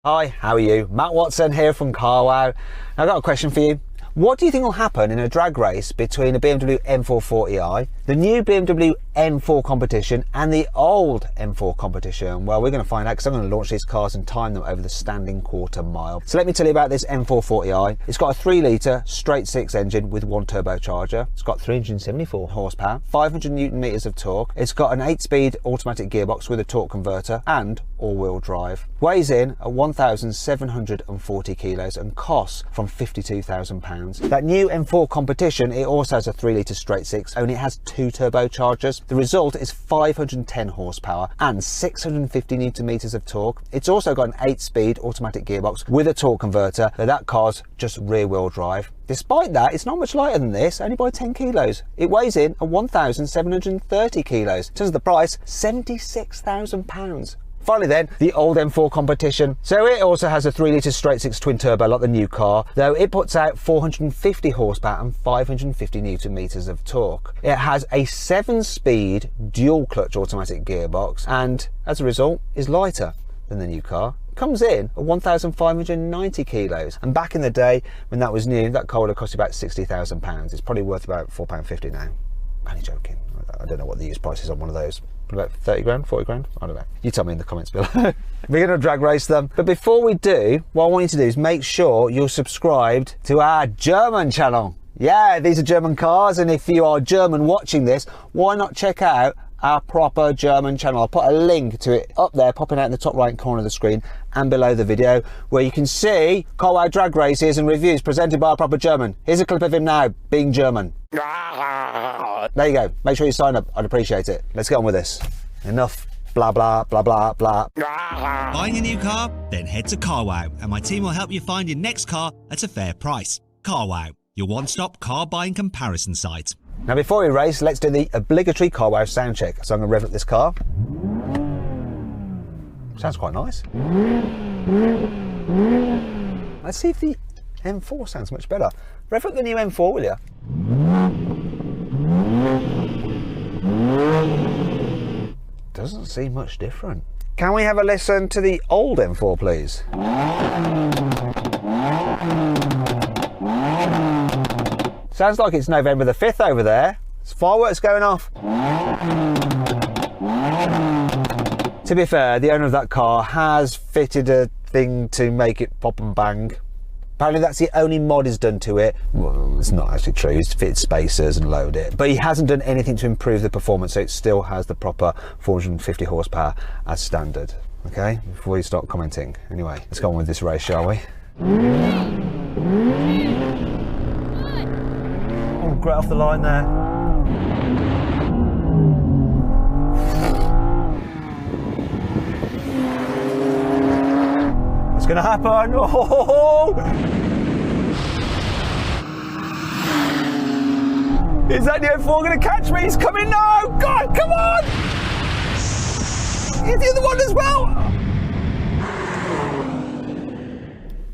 Hi, how are you? Matt Watson here from Carwow. I've got a question for you. What do you think will happen in a drag race between a BMW M4 40i, the new BMW M4 competition and the old M4 competition? Well, we're going to find out because I'm going to launch these cars and time them over the standing quarter mile. So let me tell you about this M4 40i. It's got a 3-litre straight 6 engine with 1 turbocharger. It's got 374 horsepower, 500 newton meters of torque. It's got an 8-speed automatic gearbox with a torque converter and all-wheel drive. Weighs in at 1,740 kilos and costs from £52,000. That new M4 competition, it also has a 3-litre straight 6, only it has 2 turbochargers. The result is 510 horsepower and 650 newton meters of torque. It's also got an 8-speed automatic gearbox with a torque converter. That car's just rear-wheel drive. Despite that, it's not much lighter than this, only by 10 kilos. It weighs in at 1,730 kilos. In terms of the price, £76,000. Finally then, the old M4 competition. So it also has a 3-litre straight 6 twin turbo like the new car, though it puts out 450 horsepower and 550 newton meters of torque. It has a 7-speed dual clutch automatic gearbox and as a result is lighter than the new car. Comes in at 1,590 kilos, and back in the day when that was new, that car would have cost you about £60,000. It's probably worth about £4.50 now. Only joking. I don't know what the used price is on one of those. About 30 grand, 40 grand? I don't know. You tell me in the comments below. We're going to drag race them. But before we do, what I want you to do is make sure you're subscribed to our German channel. Yeah, these are German cars, and if you are German watching this, why not check out our proper German channel? I'll put a link to it up there, popping out in the top right corner of the screen and below the video, where you can see Carwow drag races and reviews presented by a proper German. Here's a clip of him now, being German. There you go. Make sure you sign up. I'd appreciate it. Let's get on with this. Enough blah, blah, blah, blah, blah. Buying a new car? Then head to Carwow and my team will help you find your next car at a fair price. Carwow, your one-stop car buying comparison site. Now before we race, let's do the obligatory Carwow sound check. So I'm going to rev up this car. Sounds quite nice. Let's see if the M4 sounds much better. Rev up the new M4, will you? Doesn't seem much different. Can we have a listen to the old M4, please? Sounds like it's November the 5th over there. There's fireworks going off. To be fair, the owner of that car has fitted a thing to make it pop and bang. Apparently that's the only mod he's done to it. Well, it's not actually true. He's fitted spacers and lowered it. But he hasn't done anything to improve the performance, so it still has the proper 450 horsepower as standard. Okay, before you start commenting. Anyway, let's go on with this race, shall we? Oh, great off the line there. What's going to happen? Oh! Is that the M4 going to catch me? He's coming now! God, come on! He's the other one as well!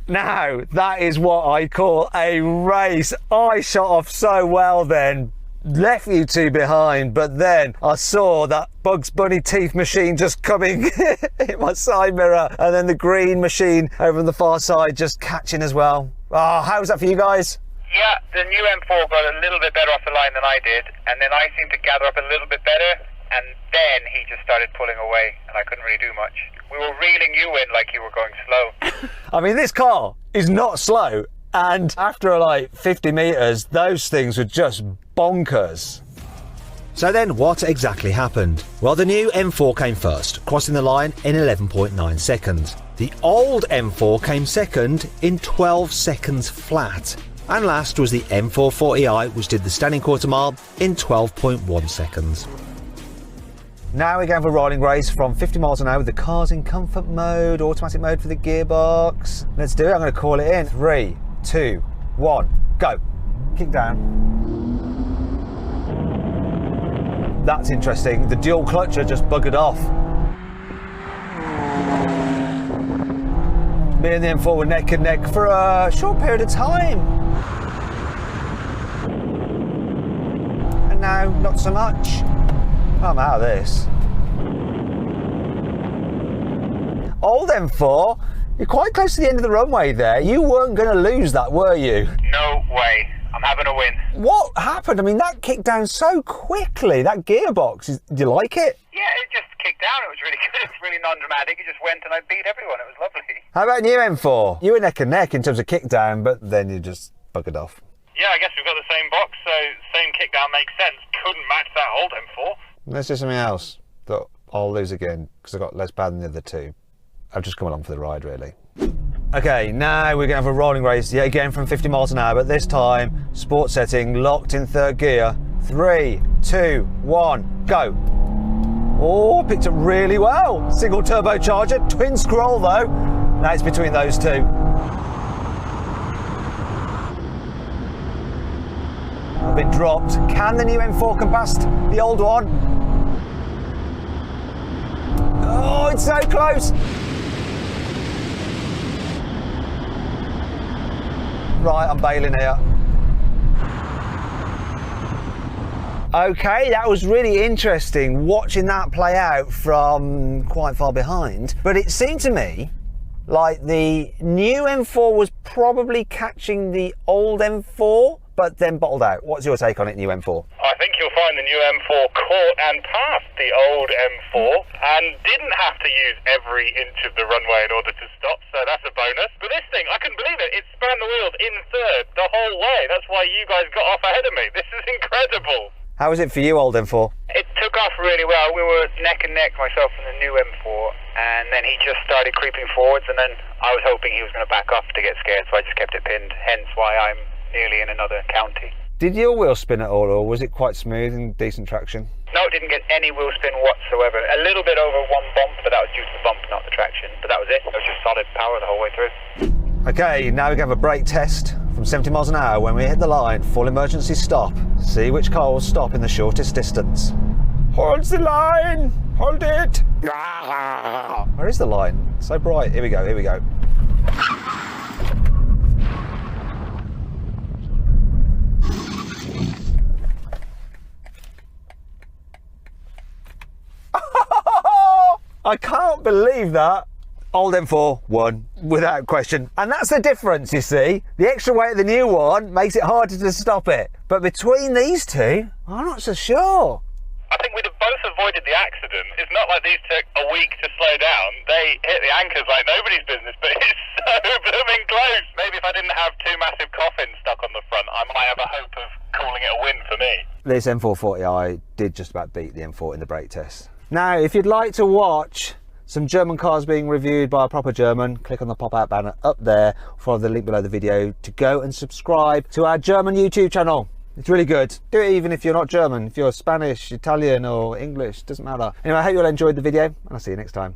Now, that is what I call a race. I shot off so well then. Left you two behind, but then I saw that Bugs Bunny teeth machine just coming in my side mirror, and then the green machine over on the far side just catching as well. Oh, how was that for you guys? Yeah, the new M4 got a little bit better off the line than I did, and then I seemed to gather up a little bit better, and then he just started pulling away, and I couldn't really do much. We were reeling you in like you were going slow. I mean, this car is not slow, and after like 50 metres, those things were just bonkers. So then what exactly happened? Well, the new M4 came first, crossing the line in 11.9 seconds. The old M4 came second in 12 seconds flat. And last was the M4 40i, which did the standing quarter mile in 12.1 seconds. Now we're going for a rolling race from 50 miles an hour with the cars in comfort mode, automatic mode for the gearbox. Let's do it. I'm going to call it in. 3, 2, 1, go. Kick down. That's interesting. The dual clutcher just buggered off. Me and the M4 were neck and neck for a short period of time. And now, not so much. I'm out of this. Old M4 You're quite close to the end of the runway there. You weren't going to lose that, were you? No way. I'm having a win. What happened? I mean, that kicked down so quickly. That gearbox, do you like it? Yeah, it just kicked down. It was really good. It was really non-dramatic. It just went and I beat everyone. It was lovely. How about new M4? You were neck and neck in terms of kick down, but then you just buggered off. Yeah, I guess we've got the same box, so same kick down makes sense. Couldn't match that old M4. Let's do something else that I'll lose again because I got less bad than the other two. I've just come along for the ride, really. Okay, now we're going to have a rolling race yet again from 50 miles an hour, but this time, sport setting, locked in third gear. 3, 2, 1, go. Oh, picked up really well. Single turbocharger, twin scroll though. Now it's between those two. I've been dropped. Can the new M4 come past the old one? Oh, it's so close. Right, I'm bailing here. Okay, that was really interesting watching that play out from quite far behind. But it seemed to me like the new M4 was probably catching the old M4, but then bottled out. What's your take on it, new M4? I think you'll find the new M4 caught and passed the old M4 and didn't have to use every inch of the runway in order to stop, so that's a bonus. But this thing, I couldn't believe it. It spanned the wheels in third the whole way. That's why you guys got off ahead of me. This is incredible. How was it for you, old M4? It took off really well. We were neck and neck, myself and the new M4, and then he just started creeping forwards, and then I was hoping he was going to back off to get scared, so I just kept it pinned, hence why I'm nearly in another county. Did your wheel spin at all, or was it quite smooth and decent traction? No, it didn't get any wheel spin whatsoever. A little bit over one bump, but that was due to the bump, not the traction. But that was it. It was just solid power the whole way through. Okay, now we can have a brake test from 70 miles an hour. When we hit the line, full emergency stop. See which car will stop in the shortest distance. Hold the line! Hold it! Where is the line? It's so bright. Here we go, here we go. I can't believe that. Old M4 won, without question. And that's the difference, you see. The extra weight of the new one makes it harder to stop it. But between these two, I'm not so sure. I think we'd have both avoided the accident. It's not like these took a week to slow down. They hit the anchors like nobody's business, but it's so blooming close. Maybe if I didn't have two massive coffins stuck on the front, I might have a hope of calling it a win for me. This M440i did just about beat the M4 in the brake test. Now, if you'd like to watch some German cars being reviewed by a proper German, click on the pop-out banner up there, follow the link below the video to go and subscribe to our German YouTube channel. It's really good. Do it even if you're not German. If you're Spanish, Italian or English, doesn't matter. Anyway, I hope you all enjoyed the video and I'll see you next time.